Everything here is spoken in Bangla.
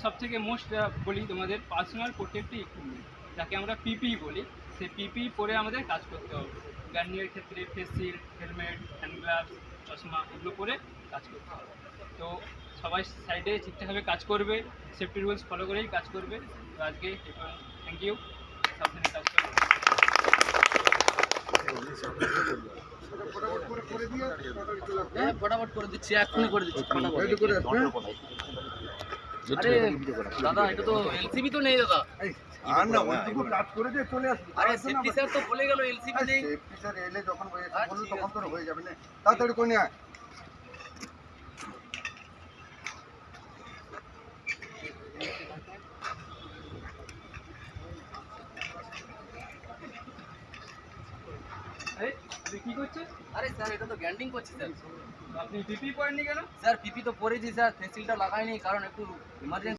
সবথেকে মোস্ট বলি তোমাদের পার্সোনাল প্রোটেক্টিভ ইকুইপমেন্ট, যাকে আমরা পিপি বলি, সেই পিপি পরে আমাদের কাজ করতে হবে। গার্নিয়ার ক্ষেত্রে face shield, helmet, hand gloves, চশমা এগুলো পরে কাজ করতে হবে। তো সবাই সাইডে ঠিকঠাকভাবে কাজ করবে, সেফটি রুলস ফলো করেই কাজ করবে। তো আজকে থ্যাংক ইউ, সাবধানে কাজ করবে। ফটাফট করে দিচ্ছি, এক্ষুনি করে দিচ্ছি। আরে দাদা, এটা তো এলসিবি তো নেই দাদা। আর না ওইটুকু কাজ করে দিয়ে চলে আসবে। আরে সেফটি স্যার তো বলে গেল এলসিবি নেই। সেফটি স্যার এলে যখন বললো তখন তো হয়ে যাবে না, তাড়াতাড়ি করে নিয়ে আয়। আরে আপনি কী করছেন? আরে স্যার, এটা তো গ্যান্ডিং করছি স্যার। আপনি পিপি পরেননি কেন? স্যার পিপি তো পরেছি স্যার, ফেসিলটা লাগাইনি কারণ একটু ইমার্জেন্সি